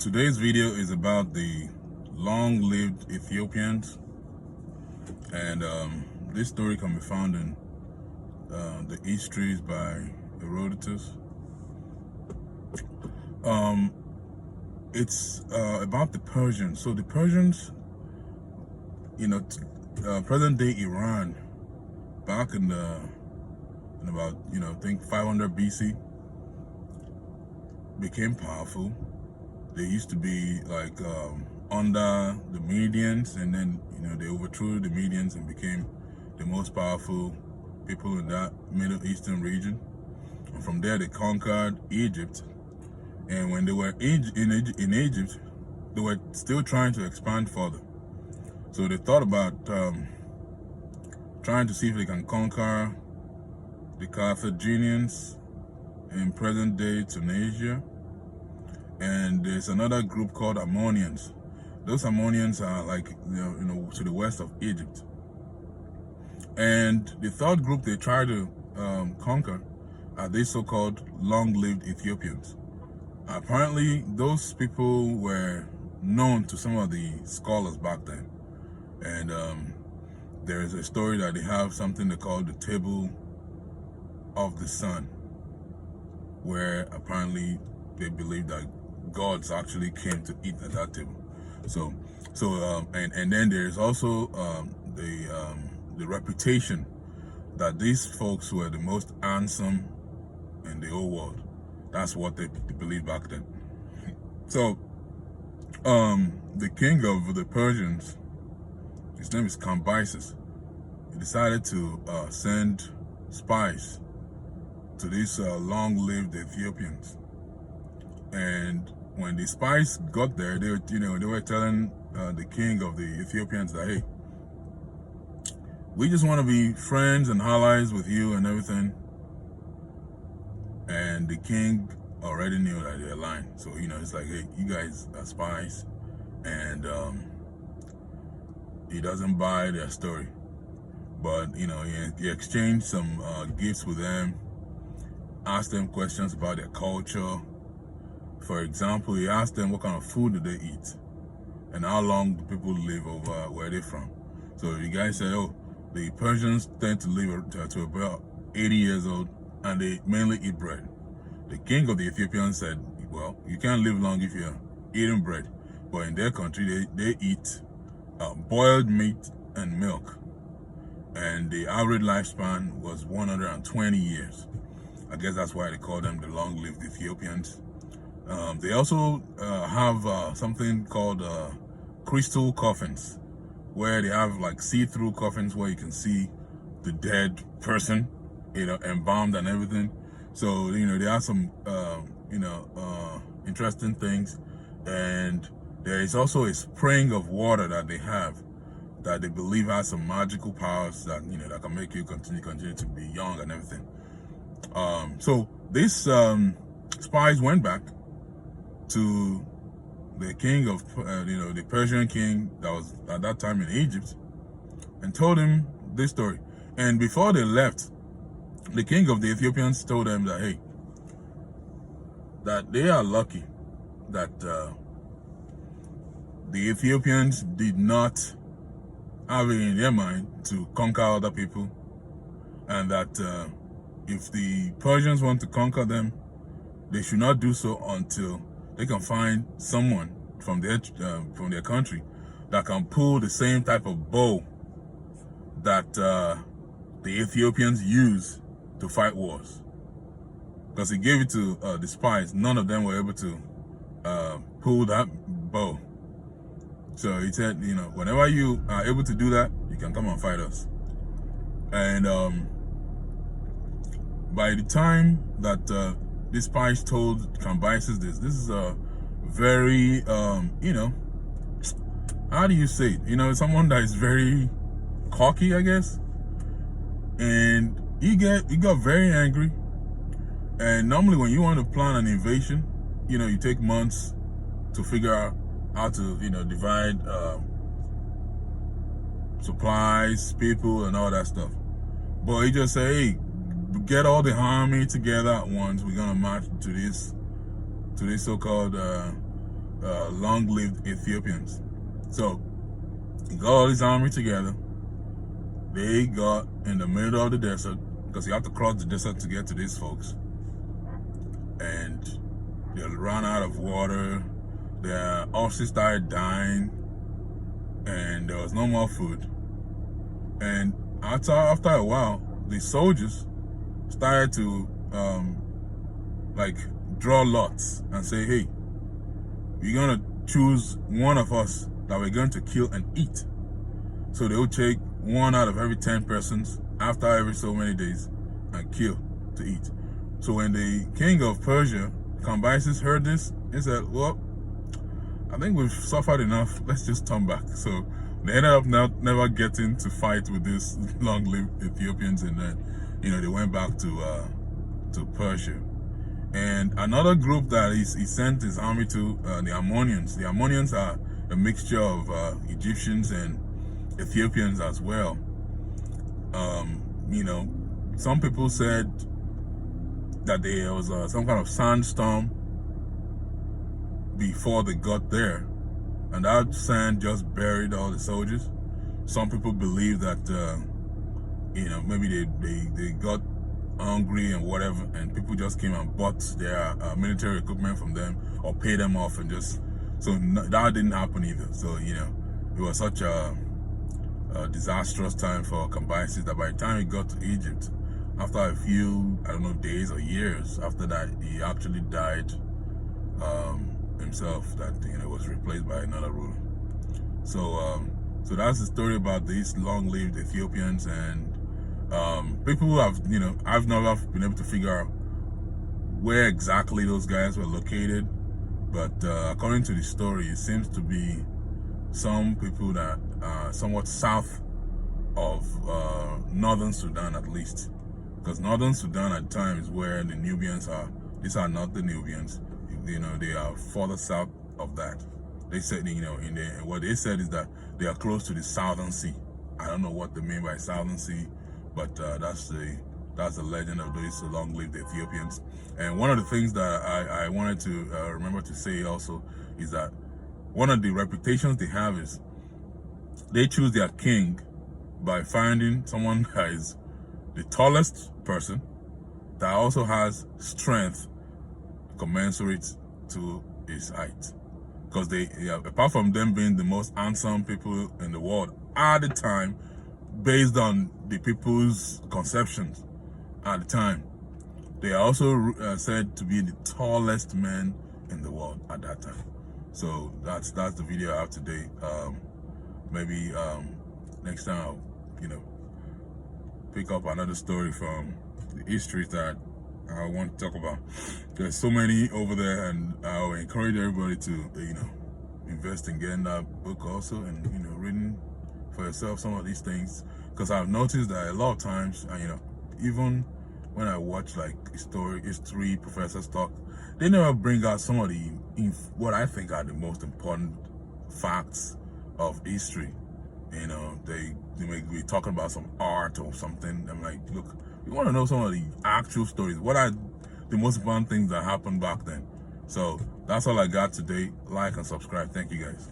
Today's video is about the long-lived Ethiopians, and this story can be found in the histories by Herodotus. It's about the Persians. So the Persians, present-day Iran, back in about I think 500 BC, became powerful. They used to be like under the Medians, and then they overthrew the Medians and became the most powerful people in that Middle Eastern region. And from there, they conquered Egypt. And when they were in Egypt, they were still trying to expand further. So they thought about trying to see if they can conquer the Carthaginians in present-day Tunisia. And there's another group called Ammonians. Those Ammonians are like to the west of Egypt. And the third group they tried to conquer are these so-called long-lived Ethiopians. Apparently, those people were known to some of the scholars back then. And there is a story that they have something they call the Table of the Sun, where apparently they believe that gods actually came to eat at that table. And then there's also the reputation that these folks were the most handsome in the whole world. That's what they believed back then. So the king of the Persians, his name is Cambyses, he decided to send spies to these long-lived Ethiopians. And when the spies got there, they were telling the king of the Ethiopians that, hey, we just want to be friends and allies with you and everything. And the king already knew that they're lying. So, it's like, hey, you guys are spies. And he doesn't buy their story. But, he exchanged some gifts with them, asked them questions about their culture. For example, he asked them what kind of food do they eat and how long do people live over where they're from. So the guy said, oh, the Persians tend to live to about 80 years old, and they mainly eat bread. The king of the Ethiopians said, well, you can't live long if you're eating bread. But in their country, they eat boiled meat and milk. And the average lifespan was 120 years. I guess that's why they call them the long-lived Ethiopians. They also have something called crystal coffins, where they have like see-through coffins where you can see the dead person, embalmed and everything. So, they have some, interesting things. And there is also a spring of water that they have that they believe has some magical powers that, that can make you continue to be young and everything. So these spies went back to the king of, the Persian king that was at that time in Egypt, and told him this story. And before they left, the king of the Ethiopians told them that, hey, that they are lucky that the Ethiopians did not have it in their mind to conquer other people, and that if the Persians want to conquer them, they should not do so until they can find someone from their country that can pull the same type of bow that the Ethiopians use to fight wars. Because he gave it to the spies, none of them were able to pull that bow. So he said, whenever you are able to do that, you can come and fight us. And by the time that the spies told Cambyses this is a very, how do you say it? Someone that is very cocky, I guess. And he got very angry. And normally when you want to plan an invasion, you take months to figure out how to, divide supplies, people, and all that stuff. But he just said, hey, get all the army together at once. We're gonna march to this so-called long-lived Ethiopians. So he got all his army together. They got in the middle of the desert, because you have to cross the desert to get to these folks. And they ran out of water. Their horses started dying, and there was no more food. And after a while, the soldiers started to like draw lots and say, hey, we're gonna choose one of us that we're going to kill and eat. So they would take one out of every 10 persons after every so many days and kill to eat. So when the king of Persia, Cambyses, heard this, he said, well, I think we've suffered enough. Let's just turn back. So they ended up never getting to fight with these long-lived Ethiopians, and then, they went back to Persia. And another group that he sent his army to, the Ammonians. The Ammonians are a mixture of Egyptians and Ethiopians as well. Some people said that there was some kind of sandstorm before they got there, and that sand just buried all the soldiers. Some people believe that maybe they got hungry and whatever, and people just came and bought their military equipment from them or paid them off, and just that didn't happen either. So it was such a disastrous time for Cambyses that by the time he got to Egypt, after a few, I don't know, days or years after that, he actually died himself. That was replaced by another ruler. So that's the story about these long-lived Ethiopians. And people who have I've never been able to figure out where exactly those guys were located, but according to the story, it seems to be some people that are somewhat south of northern Sudan, at least, because northern Sudan at times where the Nubians are. These are not the Nubians. They are further south of that. They said, what they said is that they are close to the Southern Sea. I don't know what they mean by Southern Sea, but that's the legend of those long-lived Ethiopians. And one of the things that I wanted to remember to say also is that one of the reputations they have is they choose their king by finding someone that is the tallest person that also has strength commensurate to his height. Because apart from them being the most handsome people in the world at the time, based on the people's conceptions at the time, they are also said to be the tallest men in the world at that time. So that's the video I have today. Maybe next time I'll pick up another story from the history that I want to talk about. There's so many over there, and I'll encourage everybody to invest in getting that book also, and reading for yourself some of these things, because I've noticed that a lot of times, even when I watch like history professors talk, they never bring out some of the what I think are the most important facts of history. They may be talking about some art or something. I'm like, look, you want to know some of the actual stories. What are the most important things that happened back then? So that's all I got today. Like and subscribe. Thank you guys.